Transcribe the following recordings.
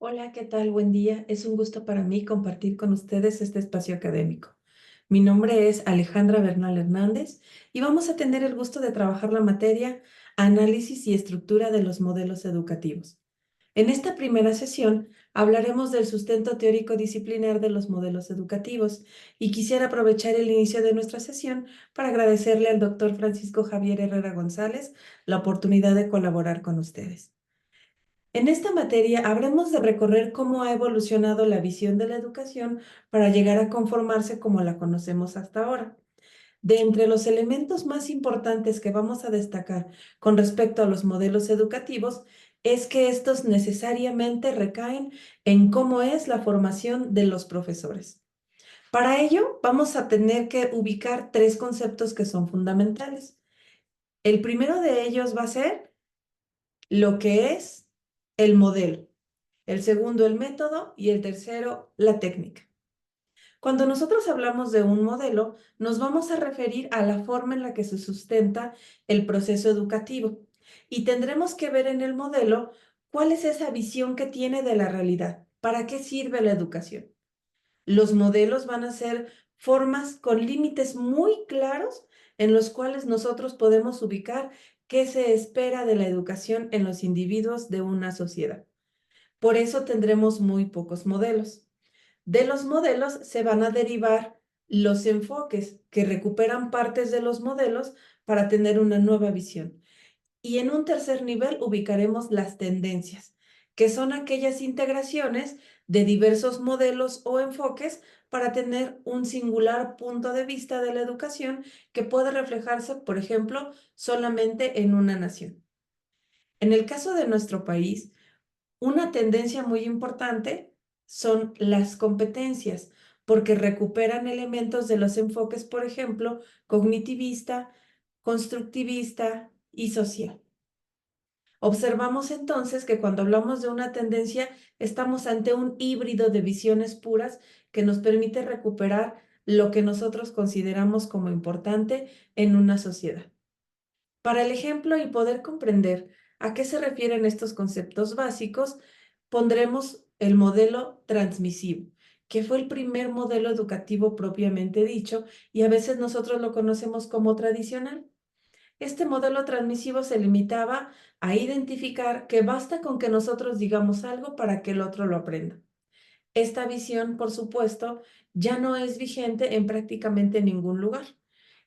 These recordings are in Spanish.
Hola, ¿qué tal? Buen día. Es un gusto para mí compartir con ustedes este espacio académico. Mi nombre es Alejandra Bernal Hernández y vamos a tener el gusto de trabajar la materia Análisis y estructura de los modelos educativos. En esta primera sesión hablaremos del sustento teórico disciplinar de los modelos educativos y quisiera aprovechar el inicio de nuestra sesión para agradecerle al doctor Francisco Javier Herrera González la oportunidad de colaborar con ustedes. En esta materia habremos de recorrer cómo ha evolucionado la visión de la educación para llegar a conformarse como la conocemos hasta ahora. De entre los elementos más importantes que vamos a destacar con respecto a los modelos educativos es que estos necesariamente recaen en cómo es la formación de los profesores. Para ello, vamos a tener que ubicar tres conceptos que son fundamentales. El primero de ellos va a ser lo que es el modelo. El segundo, el método, y el tercero, la técnica. Cuando nosotros hablamos de un modelo, nos vamos a referir a la forma en la que se sustenta el proceso educativo y tendremos que ver en el modelo cuál es esa visión que tiene de la realidad, para qué sirve la educación. Los modelos van a ser formas con límites muy claros en los cuales nosotros podemos ubicar qué se espera de la educación en los individuos de una sociedad. Por eso tendremos muy pocos modelos. De los modelos se van a derivar los enfoques que recuperan partes de los modelos para tener una nueva visión. Y en un tercer nivel ubicaremos las tendencias, que son aquellas integraciones de diversos modelos o enfoques para tener un singular punto de vista de la educación que puede reflejarse, por ejemplo, solamente en una nación. En el caso de nuestro país, una tendencia muy importante son las competencias, porque recuperan elementos de los enfoques, por ejemplo, cognitivista, constructivista y social. Observamos entonces que cuando hablamos de una tendencia, estamos ante un híbrido de visiones puras que nos permite recuperar lo que nosotros consideramos como importante en una sociedad. Para el ejemplo y poder comprender a qué se refieren estos conceptos básicos, pondremos el modelo transmisivo, que fue el primer modelo educativo propiamente dicho y a veces nosotros lo conocemos como tradicional. Este modelo transmisivo se limitaba a identificar que basta con que nosotros digamos algo para que el otro lo aprenda. Esta visión, por supuesto, ya no es vigente en prácticamente ningún lugar.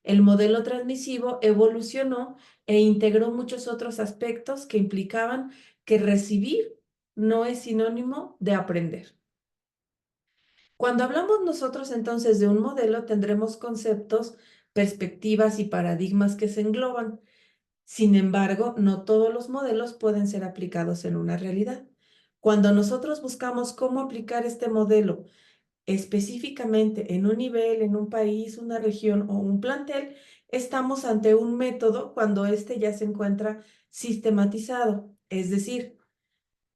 El modelo transmisivo evolucionó e integró muchos otros aspectos que implicaban que recibir no es sinónimo de aprender. Cuando hablamos nosotros entonces de un modelo, tendremos conceptos, perspectivas y paradigmas que se engloban. Sin embargo, no todos los modelos pueden ser aplicados en una realidad. Cuando nosotros buscamos cómo aplicar este modelo específicamente en un nivel, en un país, una región o un plantel, estamos ante un método cuando éste ya se encuentra sistematizado. Es decir,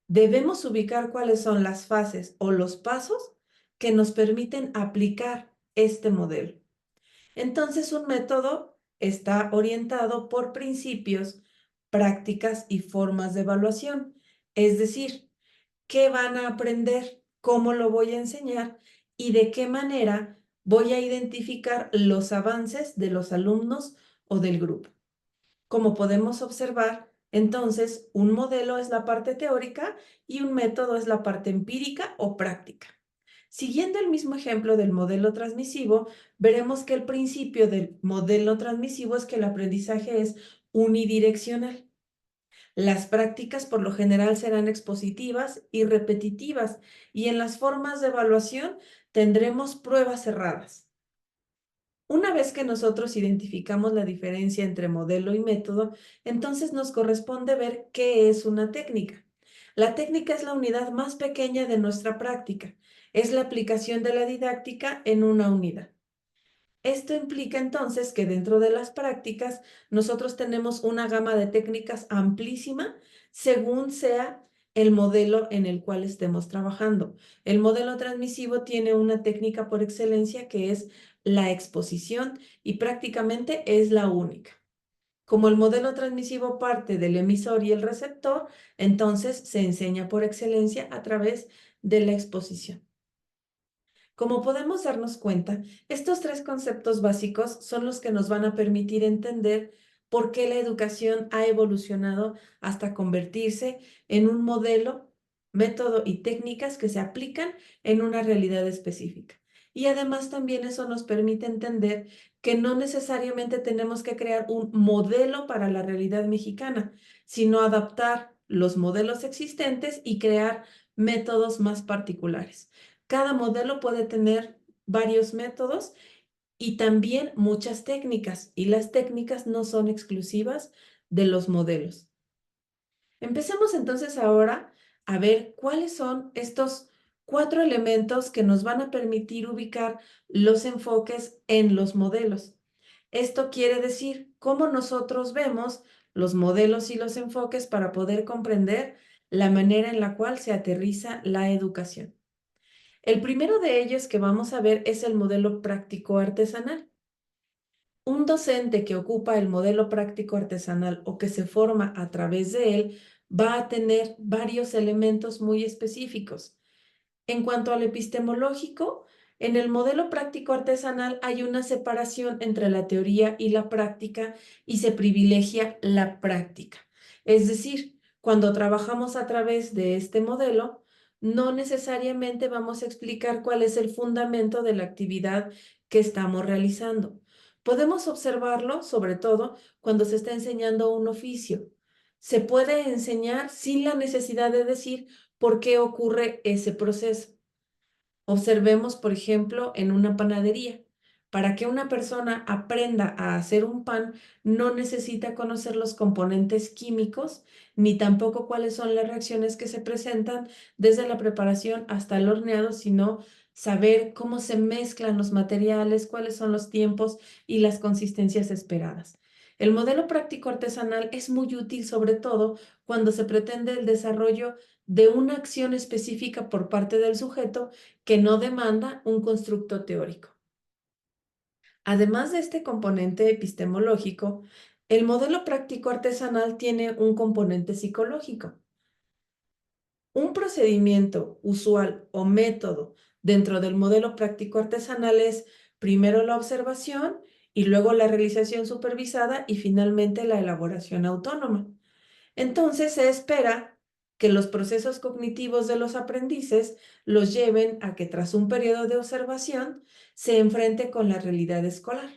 debemos ubicar cuáles son las fases o los pasos que nos permiten aplicar este modelo. Entonces, un método está orientado por principios, prácticas y formas de evaluación. Es decir, qué van a aprender, cómo lo voy a enseñar y de qué manera voy a identificar los avances de los alumnos o del grupo. Como podemos observar, entonces, un modelo es la parte teórica y un método es la parte empírica o práctica. Siguiendo el mismo ejemplo del modelo transmisivo, veremos que el principio del modelo transmisivo es que el aprendizaje es unidireccional. Las prácticas por lo general serán expositivas y repetitivas, y en las formas de evaluación tendremos pruebas cerradas. Una vez que nosotros identificamos la diferencia entre modelo y método, entonces nos corresponde ver qué es una técnica. La técnica es la unidad más pequeña de nuestra práctica. Es la aplicación de la didáctica en una unidad. Esto implica entonces que dentro de las prácticas nosotros tenemos una gama de técnicas amplísima según sea el modelo en el cual estemos trabajando. El modelo transmisivo tiene una técnica por excelencia que es la exposición y prácticamente es la única. Como el modelo transmisivo parte del emisor y el receptor, entonces se enseña por excelencia a través de la exposición. Como podemos darnos cuenta, estos tres conceptos básicos son los que nos van a permitir entender por qué la educación ha evolucionado hasta convertirse en un modelo, método y técnicas que se aplican en una realidad específica. Y además también eso nos permite entender que no necesariamente tenemos que crear un modelo para la realidad mexicana, sino adaptar los modelos existentes y crear métodos más particulares. Cada modelo puede tener varios métodos y también muchas técnicas, y las técnicas no son exclusivas de los modelos. Empecemos entonces ahora a ver cuáles son estos 4 elementos que nos van a permitir ubicar los enfoques en los modelos. Esto quiere decir cómo nosotros vemos los modelos y los enfoques para poder comprender la manera en la cual se aterriza la educación. El primero de ellos que vamos a ver es el modelo práctico artesanal. Un docente que ocupa el modelo práctico artesanal o que se forma a través de él va a tener varios elementos muy específicos. En cuanto al epistemológico, en el modelo práctico artesanal hay una separación entre la teoría y la práctica y se privilegia la práctica. Es decir, cuando trabajamos a través de este modelo, no necesariamente vamos a explicar cuál es el fundamento de la actividad que estamos realizando. Podemos observarlo, sobre todo, cuando se está enseñando un oficio. Se puede enseñar sin la necesidad de decir por qué ocurre ese proceso. Observemos, por ejemplo, en una panadería. Para que una persona aprenda a hacer un pan, no necesita conocer los componentes químicos, ni tampoco cuáles son las reacciones que se presentan desde la preparación hasta el horneado, sino saber cómo se mezclan los materiales, cuáles son los tiempos y las consistencias esperadas. El modelo práctico artesanal es muy útil, sobre todo cuando se pretende el desarrollo de una acción específica por parte del sujeto que no demanda un constructo teórico. Además de este componente epistemológico, el modelo práctico artesanal tiene un componente psicológico. Un procedimiento usual o método dentro del modelo práctico artesanal es primero la observación y luego la realización supervisada y finalmente la elaboración autónoma. Entonces se espera que los procesos cognitivos de los aprendices los lleven a que tras un periodo de observación se enfrente con la realidad escolar,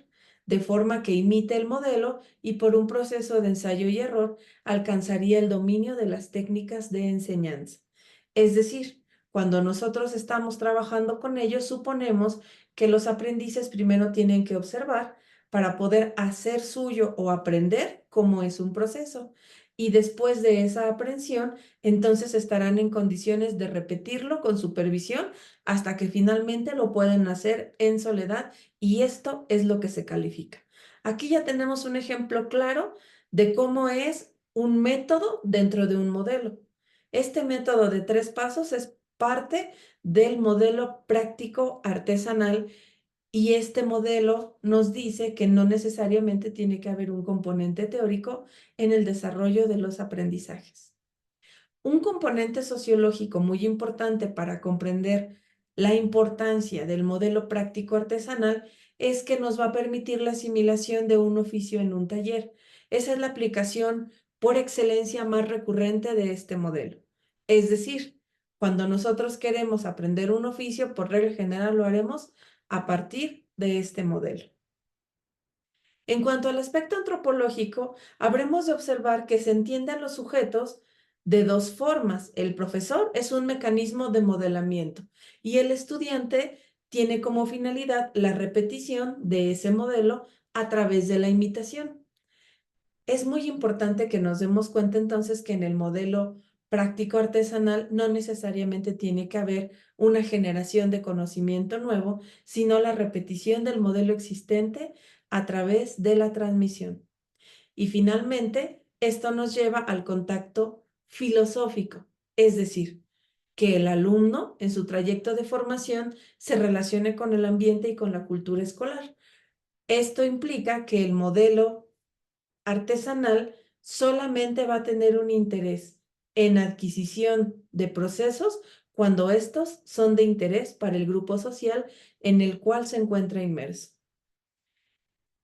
de forma que imite el modelo y por un proceso de ensayo y error alcanzaría el dominio de las técnicas de enseñanza. Es decir, cuando nosotros estamos trabajando con ellos, suponemos que los aprendices primero tienen que observar para poder hacer suyo o aprender cómo es un proceso y después de esa aprehensión, entonces estarán en condiciones de repetirlo con supervisión hasta que finalmente lo pueden hacer en soledad y esto es lo que se califica. Aquí ya tenemos un ejemplo claro de cómo es un método dentro de un modelo. Este método de 3 pasos es parte del modelo práctico artesanal y este modelo nos dice que no necesariamente tiene que haber un componente teórico en el desarrollo de los aprendizajes. Un componente sociológico muy importante para comprender la importancia del modelo práctico artesanal es que nos va a permitir la asimilación de un oficio en un taller. Esa es la aplicación por excelencia más recurrente de este modelo. Es decir, cuando nosotros queremos aprender un oficio, por regla general lo haremos a partir de este modelo. En cuanto al aspecto antropológico, habremos de observar que se entiende a los sujetos de 2 formas. El profesor es un mecanismo de modelamiento y el estudiante tiene como finalidad la repetición de ese modelo a través de la imitación. Es muy importante que nos demos cuenta entonces que en el modelo práctico artesanal no necesariamente tiene que haber una generación de conocimiento nuevo, sino la repetición del modelo existente a través de la transmisión. Y finalmente, esto nos lleva al contacto filosófico, es decir, que el alumno en su trayecto de formación se relacione con el ambiente y con la cultura escolar. Esto implica que el modelo artesanal solamente va a tener un interés en adquisición de procesos cuando estos son de interés para el grupo social en el cual se encuentra inmerso.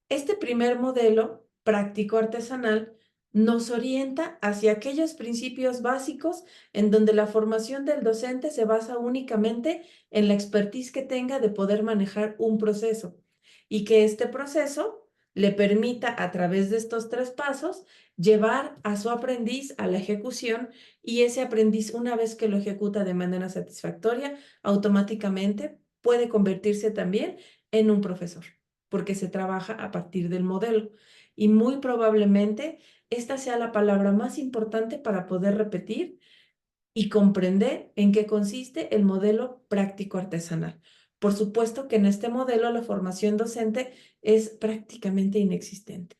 Este primer modelo práctico artesanal nos orienta hacia aquellos principios básicos en donde la formación del docente se basa únicamente en la expertise que tenga de poder manejar un proceso y que este proceso le permita a través de estos tres pasos llevar a su aprendiz a la ejecución y ese aprendiz una vez que lo ejecuta de manera satisfactoria, automáticamente puede convertirse también en un profesor porque se trabaja a partir del modelo. Y muy probablemente esta sea la palabra más importante para poder repetir y comprender en qué consiste el modelo práctico artesanal. Por supuesto que en este modelo la formación docente es prácticamente inexistente.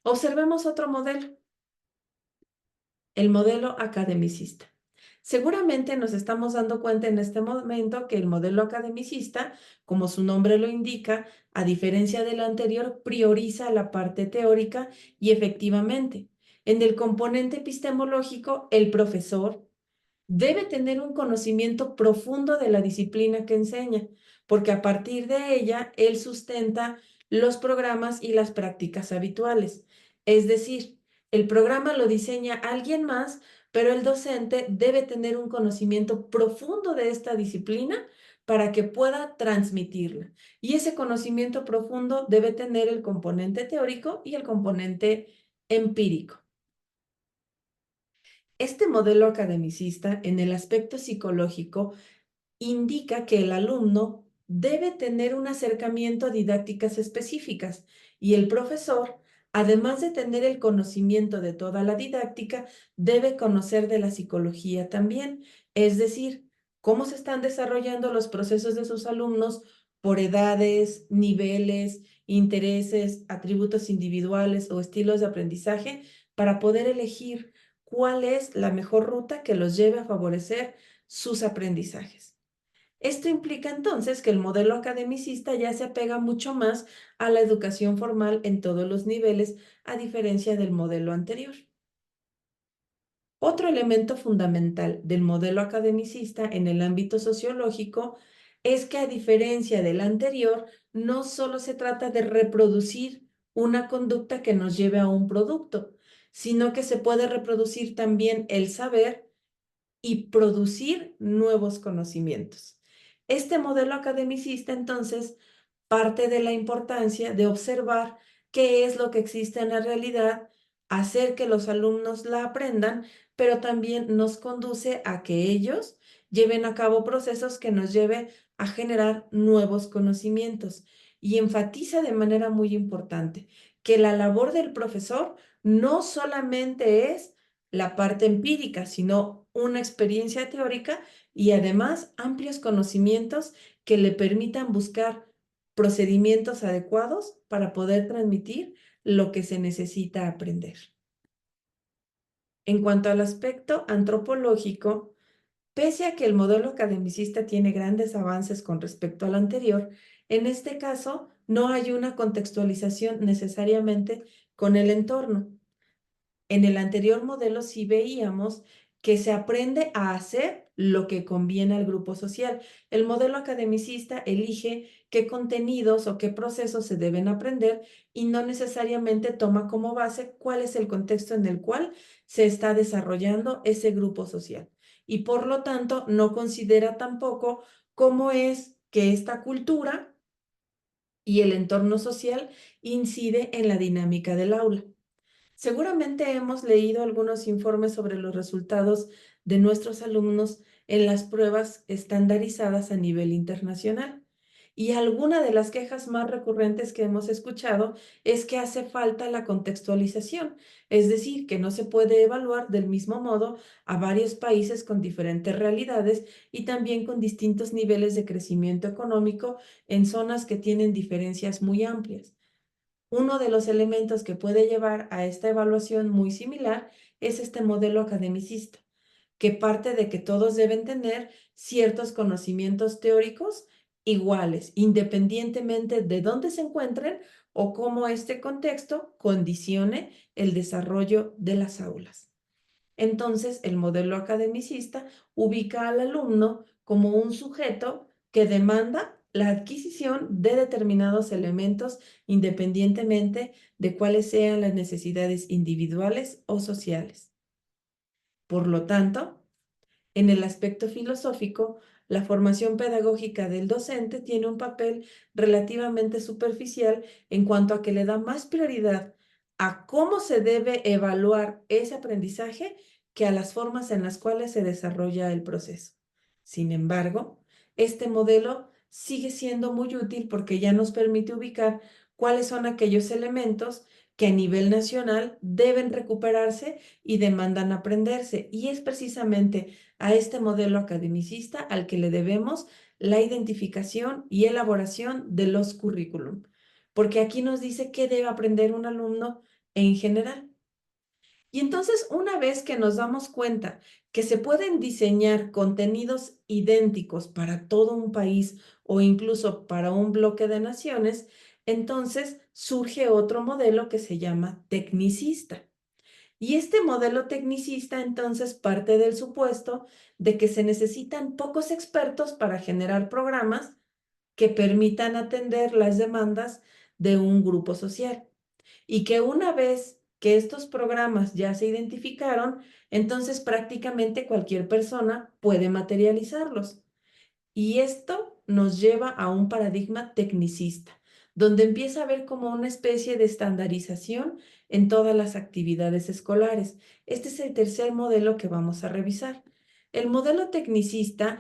Observemos otro modelo, el modelo academicista. Seguramente nos estamos dando cuenta en este momento que el modelo academicista, como su nombre lo indica, a diferencia del anterior, prioriza la parte teórica y efectivamente, en el componente epistemológico, el profesor debe tener un conocimiento profundo de la disciplina que enseña, porque a partir de ella él sustenta los programas y las prácticas habituales. Es decir, el programa lo diseña alguien más, pero el docente debe tener un conocimiento profundo de esta disciplina para que pueda transmitirla. Y ese conocimiento profundo debe tener el componente teórico y el componente empírico. Este modelo academicista, en el aspecto psicológico, indica que el alumno debe tener un acercamiento a didácticas específicas y el profesor, además de tener el conocimiento de toda la didáctica, debe conocer de la psicología también, es decir, cómo se están desarrollando los procesos de sus alumnos por edades, niveles, intereses, atributos individuales o estilos de aprendizaje para poder elegir cuál es la mejor ruta que los lleve a favorecer sus aprendizajes. Esto implica entonces que el modelo academicista ya se apega mucho más a la educación formal en todos los niveles, a diferencia del modelo anterior. Otro elemento fundamental del modelo academicista en el ámbito sociológico es que a diferencia del anterior, no solo se trata de reproducir una conducta que nos lleve a un producto, sino que se puede reproducir también el saber y producir nuevos conocimientos. Este modelo academicista, entonces, parte de la importancia de observar qué es lo que existe en la realidad, hacer que los alumnos la aprendan, pero también nos conduce a que ellos lleven a cabo procesos que nos lleve a generar nuevos conocimientos. Y enfatiza de manera muy importante que la labor del profesor no solamente es la parte empírica, sino una experiencia teórica y además amplios conocimientos que le permitan buscar procedimientos adecuados para poder transmitir lo que se necesita aprender. En cuanto al aspecto antropológico, pese a que el modelo academicista tiene grandes avances con respecto al anterior, en este caso no hay una contextualización necesariamente con el entorno. En el anterior modelo sí veíamos que se aprende a hacer lo que conviene al grupo social. El modelo academicista elige qué contenidos o qué procesos se deben aprender y no necesariamente toma como base cuál es el contexto en el cual se está desarrollando ese grupo social. Y por lo tanto, no considera tampoco cómo es que esta cultura y el entorno social incide en la dinámica del aula. Seguramente hemos leído algunos informes sobre los resultados de nuestros alumnos en las pruebas estandarizadas a nivel internacional. Y alguna de las quejas más recurrentes que hemos escuchado es que hace falta la contextualización, es decir, que no se puede evaluar del mismo modo a varios países con diferentes realidades y también con distintos niveles de crecimiento económico en zonas que tienen diferencias muy amplias. Uno de los elementos que puede llevar a esta evaluación muy similar es este modelo academicista, que parte de que todos deben tener ciertos conocimientos teóricos iguales, independientemente de dónde se encuentren o cómo este contexto condicione el desarrollo de las aulas. Entonces, el modelo academicista ubica al alumno como un sujeto que demanda la adquisición de determinados elementos independientemente de cuáles sean las necesidades individuales o sociales. Por lo tanto, en el aspecto filosófico, la formación pedagógica del docente tiene un papel relativamente superficial en cuanto a que le da más prioridad a cómo se debe evaluar ese aprendizaje que a las formas en las cuales se desarrolla el proceso. Sin embargo, este modelo sigue siendo muy útil porque ya nos permite ubicar cuáles son aquellos elementos que a nivel nacional deben recuperarse y demandan aprenderse. Y es precisamente a este modelo academicista al que le debemos la identificación y elaboración de los currículum, porque aquí nos dice qué debe aprender un alumno en general. Y entonces, una vez que nos damos cuenta que se pueden diseñar contenidos idénticos para todo un país o incluso para un bloque de naciones, entonces surge otro modelo que se llama tecnicista. Y este modelo tecnicista entonces parte del supuesto de que se necesitan pocos expertos para generar programas que permitan atender las demandas de un grupo social. Y que una vez que estos programas ya se identificaron, entonces prácticamente cualquier persona puede materializarlos. Y esto nos lleva a un paradigma tecnicista, donde empieza a haber como una especie de estandarización en todas las actividades escolares. Este es el tercer modelo que vamos a revisar. El modelo tecnicista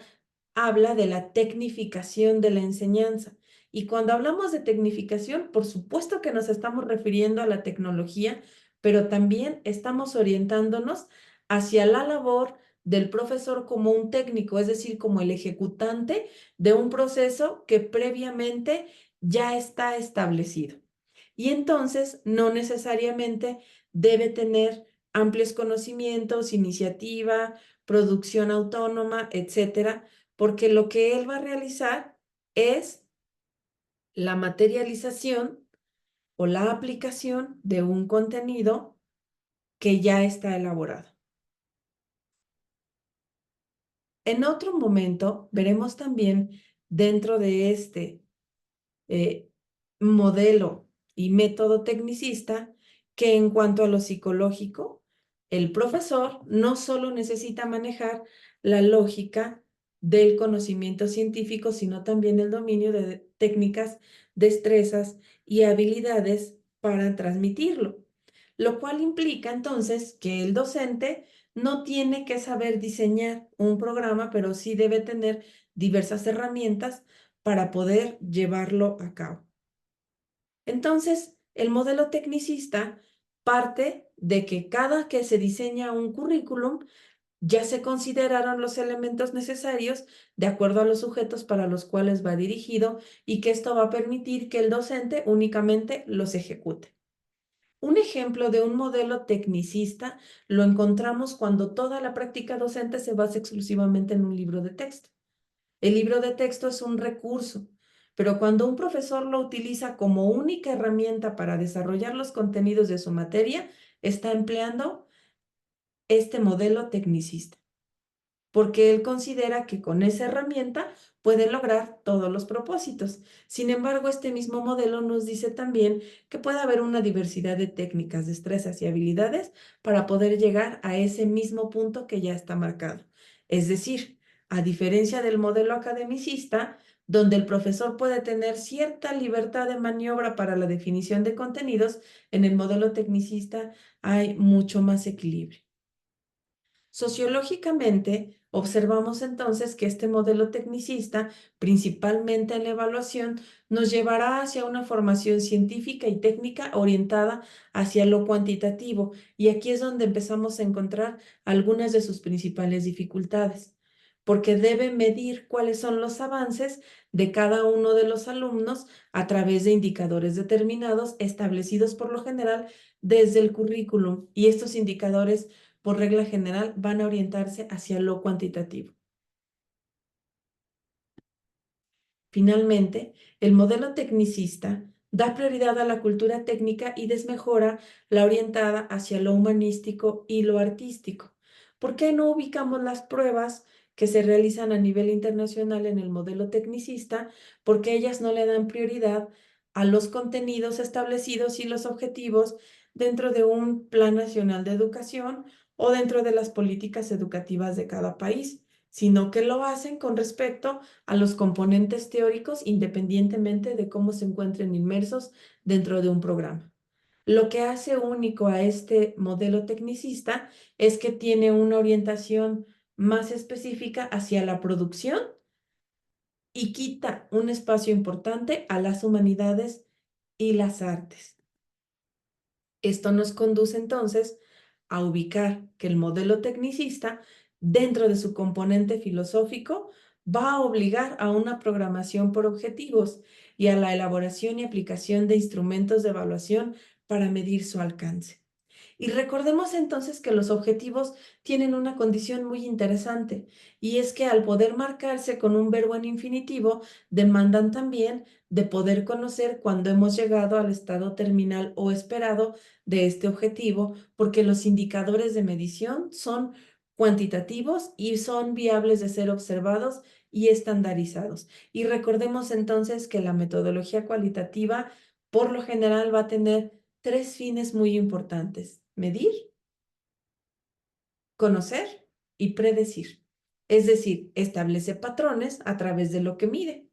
habla de la tecnificación de la enseñanza. Y cuando hablamos de tecnificación, por supuesto que nos estamos refiriendo a la tecnología, pero también estamos orientándonos hacia la labor del profesor como un técnico, es decir, como el ejecutante de un proceso que previamente ya está establecido. Y entonces no necesariamente debe tener amplios conocimientos, iniciativa, producción autónoma, etcétera, porque lo que él va a realizar es la materialización o la aplicación de un contenido que ya está elaborado. En otro momento veremos también dentro de este eh, modelo y método tecnicista que en cuanto a lo psicológico, el profesor no solo necesita manejar la lógica del conocimiento científico, sino también el dominio de técnicas, destrezas y habilidades para transmitirlo, lo cual implica entonces que el docente no tiene que saber diseñar un programa, pero sí debe tener diversas herramientas para poder llevarlo a cabo. Entonces, el modelo tecnicista parte de que cada que se diseña un currículum, ya se consideraron los elementos necesarios de acuerdo a los sujetos para los cuales va dirigido y que esto va a permitir que el docente únicamente los ejecute. Un ejemplo de un modelo tecnicista lo encontramos cuando toda la práctica docente se basa exclusivamente en un libro de texto. El libro de texto es un recurso, pero cuando un profesor lo utiliza como única herramienta para desarrollar los contenidos de su materia, está empleando este modelo tecnicista, porque él considera que con esa herramienta puede lograr todos los propósitos. Sin embargo, este mismo modelo nos dice también que puede haber una diversidad de técnicas, destrezas y habilidades para poder llegar a ese mismo punto que ya está marcado. Es decir, a diferencia del modelo academicista, donde el profesor puede tener cierta libertad de maniobra para la definición de contenidos, en el modelo tecnicista hay mucho más equilibrio. Sociológicamente, observamos entonces que este modelo tecnicista, principalmente en la evaluación, nos llevará hacia una formación científica y técnica orientada hacia lo cuantitativo, y aquí es donde empezamos a encontrar algunas de sus principales dificultades, porque debe medir cuáles son los avances de cada uno de los alumnos a través de indicadores determinados establecidos por lo general desde el currículum, y estos indicadores por regla general, van a orientarse hacia lo cuantitativo. Finalmente, el modelo tecnicista da prioridad a la cultura técnica y desmejora la orientada hacia lo humanístico y lo artístico. ¿Por qué no ubicamos las pruebas que se realizan a nivel internacional en el modelo tecnicista? Porque ellas no le dan prioridad a los contenidos establecidos y los objetivos dentro de un Plan Nacional de Educación o dentro de las políticas educativas de cada país, sino que lo hacen con respecto a los componentes teóricos independientemente de cómo se encuentren inmersos dentro de un programa. Lo que hace único a este modelo tecnicista es que tiene una orientación más específica hacia la producción y quita un espacio importante a las humanidades y las artes. Esto nos conduce entonces a ubicar que el modelo tecnicista, dentro de su componente filosófico, va a obligar a una programación por objetivos y a la elaboración y aplicación de instrumentos de evaluación para medir su alcance. Y recordemos entonces que los objetivos tienen una condición muy interesante, y es que al poder marcarse con un verbo en infinitivo, demandan también de poder conocer cuándo hemos llegado al estado terminal o esperado de este objetivo, porque los indicadores de medición son cuantitativos y son viables de ser observados y estandarizados. Y recordemos entonces que la metodología cualitativa por lo general va a tener tres fines muy importantes: medir, conocer y predecir. Es decir, establece patrones a través de lo que mide.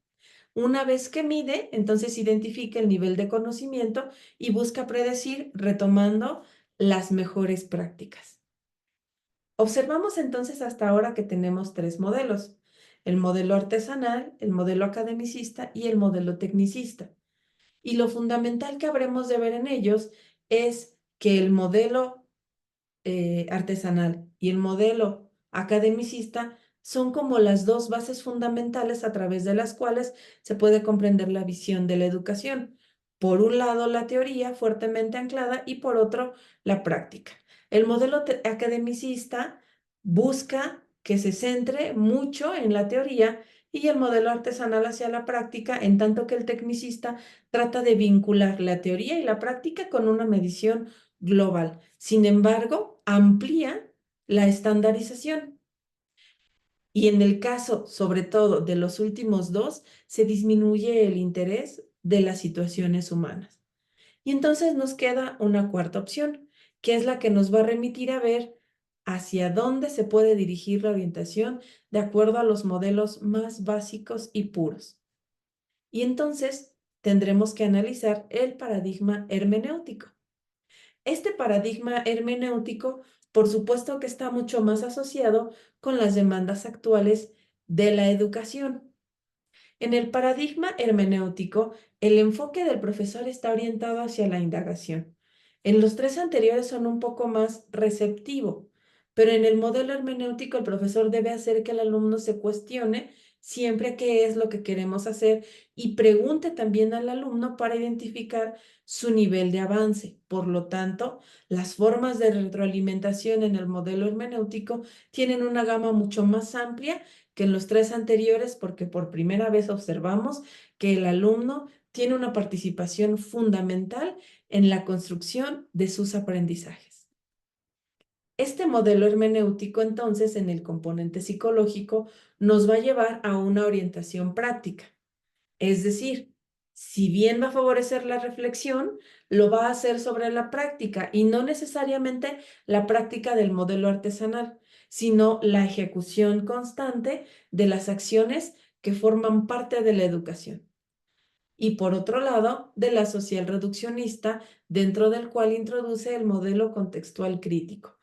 Una vez que mide, entonces identifica el nivel de conocimiento y busca predecir retomando las mejores prácticas. Observamos entonces hasta ahora que tenemos tres modelos: el modelo artesanal, el modelo academicista y el modelo tecnicista. Y lo fundamental que habremos de ver en ellos es que el modelo artesanal y el modelo academicista son como las dos bases fundamentales a través de las cuales se puede comprender la visión de la educación. Por un lado, la teoría fuertemente anclada y por otro, la práctica. El modelo academicista busca que se centre mucho en la teoría y el modelo artesanal hacia la práctica, en tanto que el tecnicista trata de vincular la teoría y la práctica con una medición global. Sin embargo, amplía la estandarización. Y en el caso, sobre todo, de los últimos dos, se disminuye el interés de las situaciones humanas. Y entonces nos queda una cuarta opción, que es la que nos va a remitir a ver hacia dónde se puede dirigir la orientación de acuerdo a los modelos más básicos y puros. Y entonces tendremos que analizar el paradigma hermenéutico. Este paradigma hermenéutico, por supuesto que está mucho más asociado con las demandas actuales de la educación. En el paradigma hermenéutico, el enfoque del profesor está orientado hacia la indagación. En los tres anteriores son un poco más receptivo, pero en el modelo hermenéutico el profesor debe hacer que el alumno se cuestione siempre qué es lo que queremos hacer y pregunte también al alumno para identificar su nivel de avance. Por lo tanto, las formas de retroalimentación en el modelo hermenéutico tienen una gama mucho más amplia que en los tres anteriores, porque por primera vez observamos que el alumno tiene una participación fundamental en la construcción de sus aprendizajes. Este modelo hermenéutico, entonces, en el componente psicológico, nos va a llevar a una orientación práctica. Es decir, si bien va a favorecer la reflexión, lo va a hacer sobre la práctica y no necesariamente la práctica del modelo artesanal, sino la ejecución constante de las acciones que forman parte de la educación. Y por otro lado, de la social reduccionista, dentro del cual introduce el modelo contextual crítico.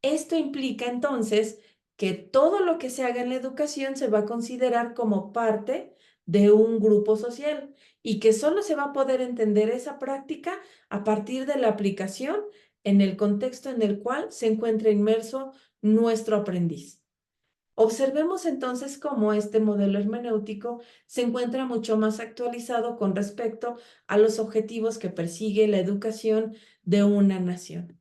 Esto implica entonces que todo lo que se haga en la educación se va a considerar como parte de un grupo social y que solo se va a poder entender esa práctica a partir de la aplicación en el contexto en el cual se encuentra inmerso nuestro aprendiz. Observemos entonces cómo este modelo hermenéutico se encuentra mucho más actualizado con respecto a los objetivos que persigue la educación de una nación.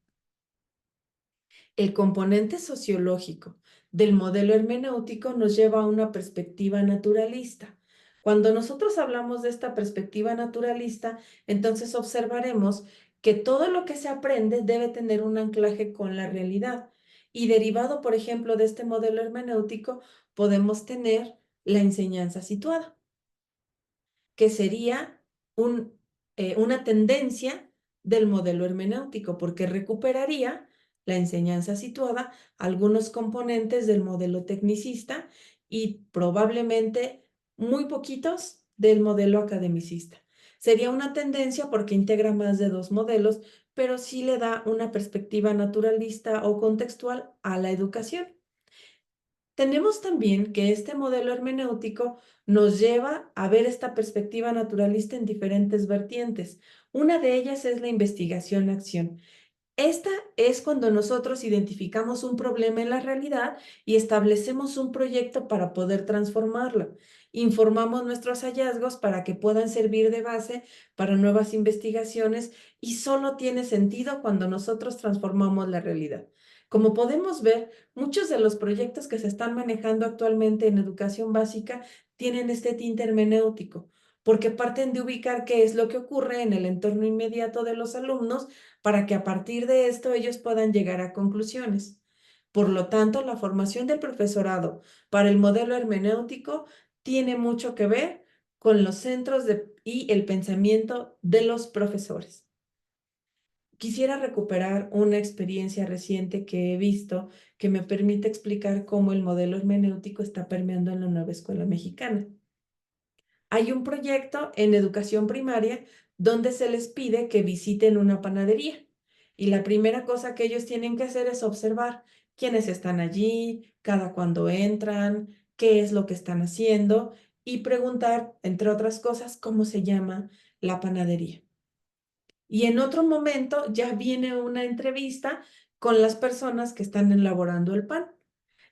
El componente sociológico del modelo hermenéutico nos lleva a una perspectiva naturalista, Cuando nosotros hablamos de esta perspectiva naturalista, entonces observaremos que todo lo que se aprende debe tener un anclaje con la realidad. Y derivado, por ejemplo, de este modelo hermenéutico, podemos tener la enseñanza situada, que sería una tendencia del modelo hermenéutico, porque recuperaría la enseñanza situada, algunos componentes del modelo tecnicista y probablemente muy poquitos del modelo academicista. Sería una tendencia porque integra más de dos modelos, pero sí le da una perspectiva naturalista o contextual a la educación. Tenemos también que este modelo hermenéutico nos lleva a ver esta perspectiva naturalista en diferentes vertientes. Una de ellas es la investigación-acción. Esta es cuando nosotros identificamos un problema en la realidad y establecemos un proyecto para poder transformarlo. Informamos nuestros hallazgos para que puedan servir de base para nuevas investigaciones y solo tiene sentido cuando nosotros transformamos la realidad. Como podemos ver, muchos de los proyectos que se están manejando actualmente en educación básica tienen este tinte hermenéutico, porque parten de ubicar qué es lo que ocurre en el entorno inmediato de los alumnos para que a partir de esto ellos puedan llegar a conclusiones. Por lo tanto, la formación del profesorado para el modelo hermenéutico tiene mucho que ver con los centros y el pensamiento de los profesores. Quisiera recuperar una experiencia reciente que he visto que me permite explicar cómo el modelo hermenéutico está permeando en la nueva escuela mexicana. Hay un proyecto en educación primaria donde se les pide que visiten una panadería y la primera cosa que ellos tienen que hacer es observar quiénes están allí, cada cuándo entran, qué es lo que están haciendo y preguntar, entre otras cosas, cómo se llama la panadería. Y en otro momento ya viene una entrevista con las personas que están elaborando el pan.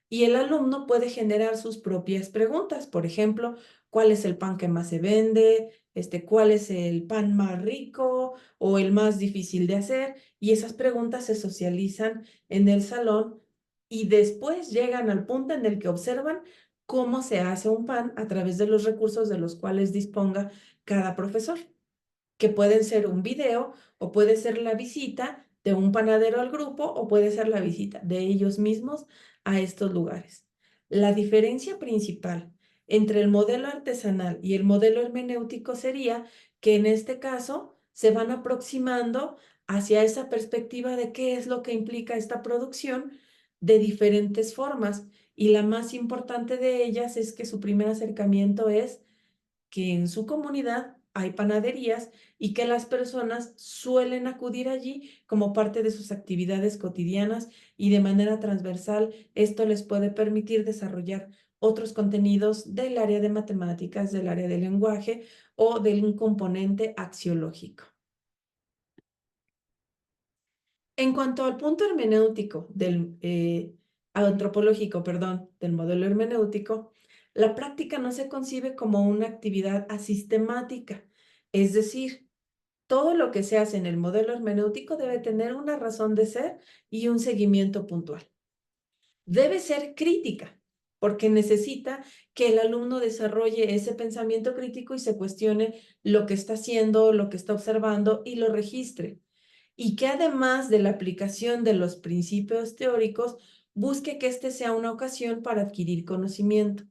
Y el alumno puede generar sus propias preguntas. Por ejemplo, ¿cuál es el pan que más se vende? ¿Cuál es el pan más rico o el más difícil de hacer? Y esas preguntas se socializan en el salón y después llegan al punto en el que observan cómo se hace un pan a través de los recursos de los cuales disponga cada profesor, que pueden ser un video o puede ser la visita de un panadero al grupo o puede ser la visita de ellos mismos a estos lugares. La diferencia principal entre el modelo artesanal y el modelo hermenéutico sería que en este caso se van aproximando hacia esa perspectiva de qué es lo que implica esta producción de diferentes formas. Y la más importante de ellas es que su primer acercamiento es que en su comunidad hay panaderías y que las personas suelen acudir allí como parte de sus actividades cotidianas y de manera transversal esto les puede permitir desarrollar otros contenidos del área de matemáticas, del área del lenguaje o del componente axiológico. En cuanto al punto hermenéutico antropológico, perdón, del modelo hermenéutico, la práctica no se concibe como una actividad asistemática, es decir, todo lo que se hace en el modelo hermenéutico debe tener una razón de ser y un seguimiento puntual. Debe ser crítica, porque necesita que el alumno desarrolle ese pensamiento crítico y se cuestione lo que está haciendo, lo que está observando y lo registre. Y que además de la aplicación de los principios teóricos, busque que este sea una ocasión para adquirir conocimiento.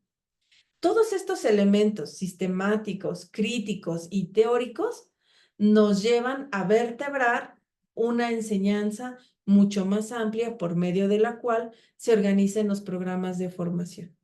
Todos estos elementos sistemáticos, críticos y teóricos nos llevan a vertebrar una enseñanza mucho más amplia por medio de la cual se organizan los programas de formación.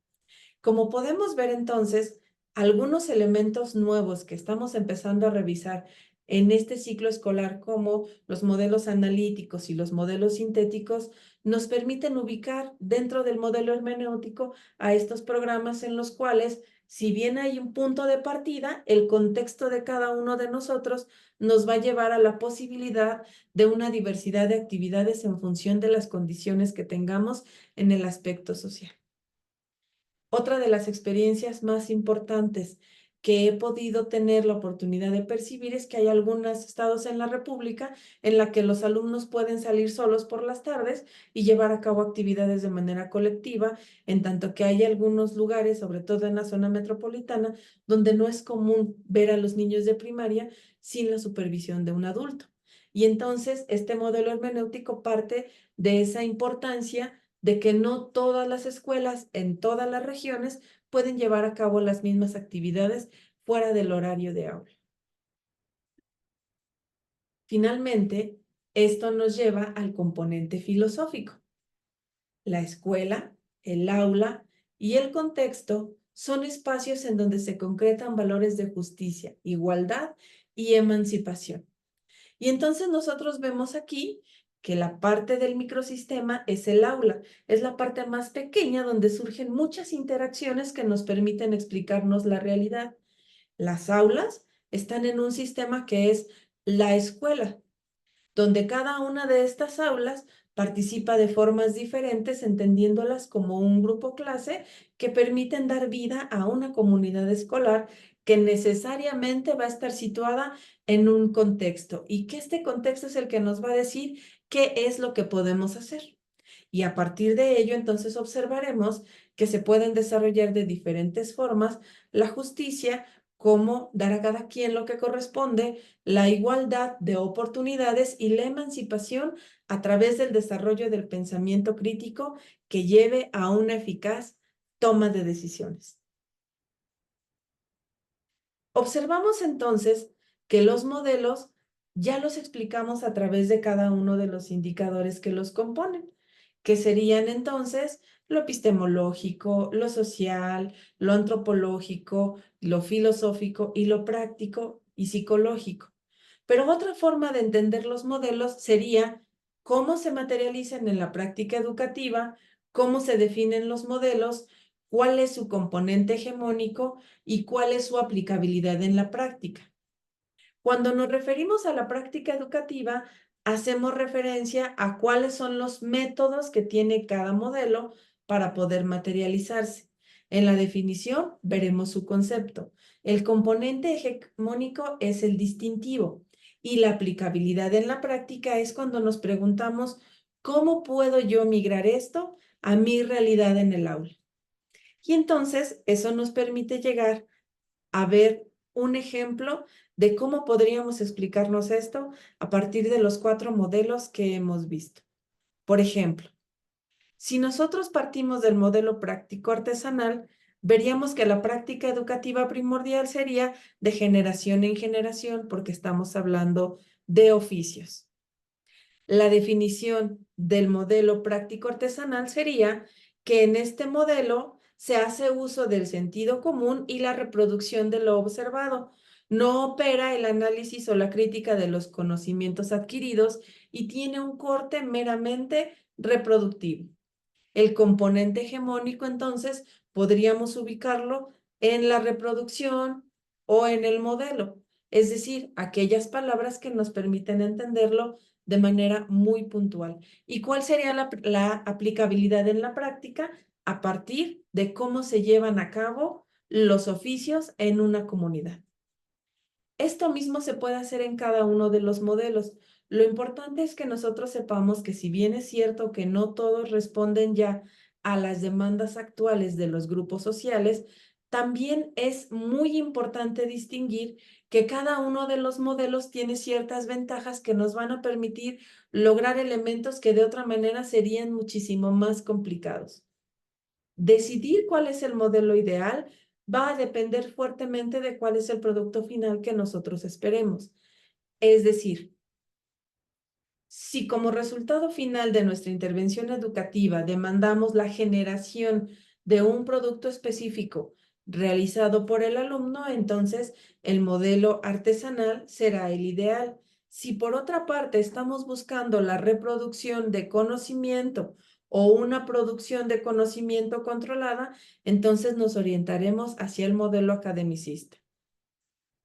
Como podemos ver entonces, algunos elementos nuevos que estamos empezando a revisar en este ciclo escolar, como los modelos analíticos y los modelos sintéticos, nos permiten ubicar dentro del modelo hermenéutico a estos programas en los cuales, si bien hay un punto de partida, el contexto de cada uno de nosotros nos va a llevar a la posibilidad de una diversidad de actividades en función de las condiciones que tengamos en el aspecto social. Otra de las experiencias más importantes que he podido tener la oportunidad de percibir es que hay algunos estados en la República en la que los alumnos pueden salir solos por las tardes y llevar a cabo actividades de manera colectiva, en tanto que hay algunos lugares, sobre todo en la zona metropolitana, donde no es común ver a los niños de primaria sin la supervisión de un adulto. Y entonces este modelo hermenéutico parte de esa importancia de que no todas las escuelas en todas las regiones pueden llevar a cabo las mismas actividades fuera del horario de aula. Finalmente, esto nos lleva al componente filosófico. La escuela, el aula y el contexto son espacios en donde se concretan valores de justicia, igualdad y emancipación. Y entonces nosotros vemos aquí que la parte del microsistema es el aula, es la parte más pequeña donde surgen muchas interacciones que nos permiten explicarnos la realidad. Las aulas están en un sistema que es la escuela, donde cada una de estas aulas participa de formas diferentes, entendiéndolas como un grupo clase que permiten dar vida a una comunidad escolar que necesariamente va a estar situada en un contexto y que este contexto es el que nos va a decir qué es lo que podemos hacer. Y a partir de ello, entonces observaremos que se pueden desarrollar de diferentes formas la justicia, como dar a cada quien lo que corresponde, la igualdad de oportunidades y la emancipación a través del desarrollo del pensamiento crítico que lleve a una eficaz toma de decisiones. Observamos entonces que los modelos ya los explicamos a través de cada uno de los indicadores que los componen, que serían entonces lo epistemológico, lo social, lo antropológico, lo filosófico y lo práctico y psicológico. Pero otra forma de entender los modelos sería cómo se materializan en la práctica educativa, cómo se definen los modelos, cuál es su componente hegemónico y cuál es su aplicabilidad en la práctica. Cuando nos referimos a la práctica educativa, hacemos referencia a cuáles son los métodos que tiene cada modelo para poder materializarse. En la definición veremos su concepto. El componente hegemónico es el distintivo y la aplicabilidad en la práctica es cuando nos preguntamos ¿cómo puedo yo migrar esto a mi realidad en el aula? Y entonces eso nos permite llegar a ver un ejemplo de cómo podríamos explicarnos esto a partir de los 4 modelos que hemos visto. Por ejemplo, si nosotros partimos del modelo práctico artesanal, veríamos que la práctica educativa primordial sería de generación en generación, porque estamos hablando de oficios. La definición del modelo práctico artesanal sería que en este modelo se hace uso del sentido común y la reproducción de lo observado. No opera el análisis o la crítica de los conocimientos adquiridos y tiene un corte meramente reproductivo. El componente hegemónico, entonces, podríamos ubicarlo en la reproducción o en el modelo, es decir, aquellas palabras que nos permiten entenderlo de manera muy puntual. ¿Y cuál sería la aplicabilidad en la práctica? A partir de cómo se llevan a cabo los oficios en una comunidad. Esto mismo se puede hacer en cada uno de los modelos. Lo importante es que nosotros sepamos que si bien es cierto que no todos responden ya a las demandas actuales de los grupos sociales, también es muy importante distinguir que cada uno de los modelos tiene ciertas ventajas que nos van a permitir lograr elementos que de otra manera serían muchísimo más complicados. Decidir cuál es el modelo ideal va a depender fuertemente de cuál es el producto final que nosotros esperemos. Es decir, si como resultado final de nuestra intervención educativa demandamos la generación de un producto específico realizado por el alumno, entonces el modelo artesanal será el ideal. Si por otra parte estamos buscando la reproducción de conocimiento o una producción de conocimiento controlada, entonces nos orientaremos hacia el modelo academicista.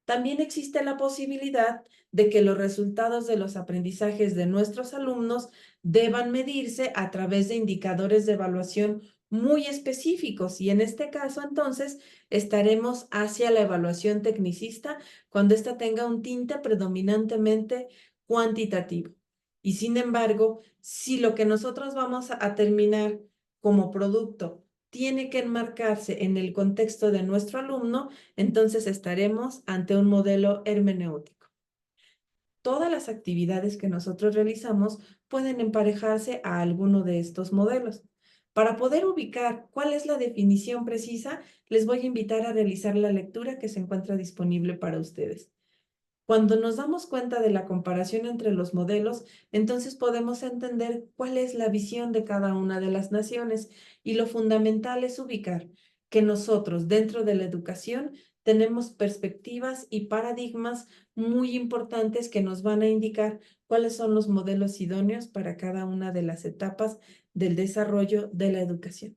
También existe la posibilidad de que los resultados de los aprendizajes de nuestros alumnos deban medirse a través de indicadores de evaluación muy específicos y en este caso entonces estaremos hacia la evaluación tecnicista cuando ésta tenga un tinte predominantemente cuantitativo. Y sin embargo, si lo que nosotros vamos a terminar como producto tiene que enmarcarse en el contexto de nuestro alumno, entonces estaremos ante un modelo hermenéutico. Todas las actividades que nosotros realizamos pueden emparejarse a alguno de estos modelos. Para poder ubicar cuál es la definición precisa, les voy a invitar a realizar la lectura que se encuentra disponible para ustedes. Cuando nos damos cuenta de la comparación entre los modelos, entonces podemos entender cuál es la visión de cada una de las naciones y lo fundamental es ubicar que nosotros dentro de la educación tenemos perspectivas y paradigmas muy importantes que nos van a indicar cuáles son los modelos idóneos para cada una de las etapas del desarrollo de la educación.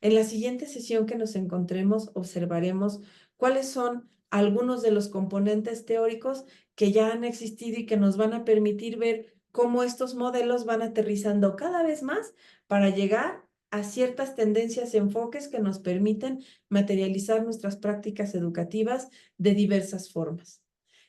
En la siguiente sesión que nos encontremos, observaremos cuáles son algunos de los componentes teóricos que ya han existido y que nos van a permitir ver cómo estos modelos van aterrizando cada vez más para llegar a ciertas tendencias y enfoques que nos permiten materializar nuestras prácticas educativas de diversas formas.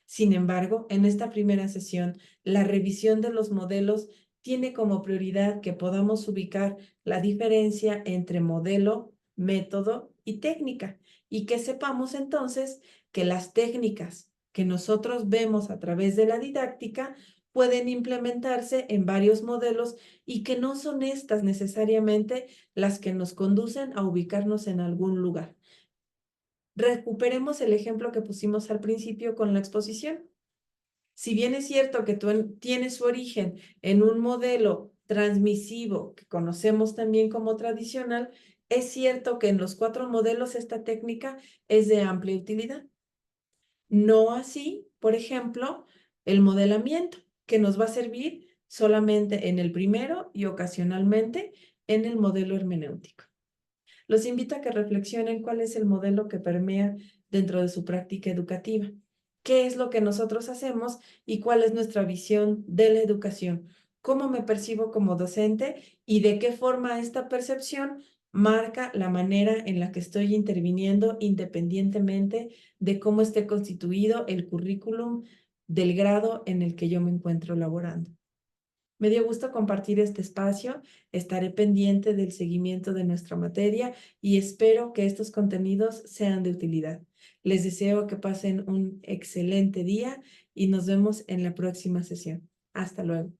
Sin embargo, en esta primera sesión, la revisión de los modelos tiene como prioridad que podamos ubicar la diferencia entre modelo, método y técnica, y que sepamos entonces que las técnicas que nosotros vemos a través de la didáctica pueden implementarse en varios modelos y que no son estas necesariamente las que nos conducen a ubicarnos en algún lugar. Recuperemos el ejemplo que pusimos al principio con la exposición. Si bien es cierto que tiene su origen en un modelo transmisivo que conocemos también como tradicional, es cierto que en los 4 modelos esta técnica es de amplia utilidad. No así, por ejemplo, el modelamiento, que nos va a servir solamente en el primero y ocasionalmente en el modelo hermenéutico. Los invito a que reflexionen cuál es el modelo que permea dentro de su práctica educativa. ¿Qué es lo que nosotros hacemos y cuál es nuestra visión de la educación? ¿Cómo me percibo como docente y de qué forma esta percepción marca la manera en la que estoy interviniendo independientemente de cómo esté constituido el currículum del grado en el que yo me encuentro laborando? Me dio gusto compartir este espacio, estaré pendiente del seguimiento de nuestra materia y espero que estos contenidos sean de utilidad. Les deseo que pasen un excelente día y nos vemos en la próxima sesión. Hasta luego.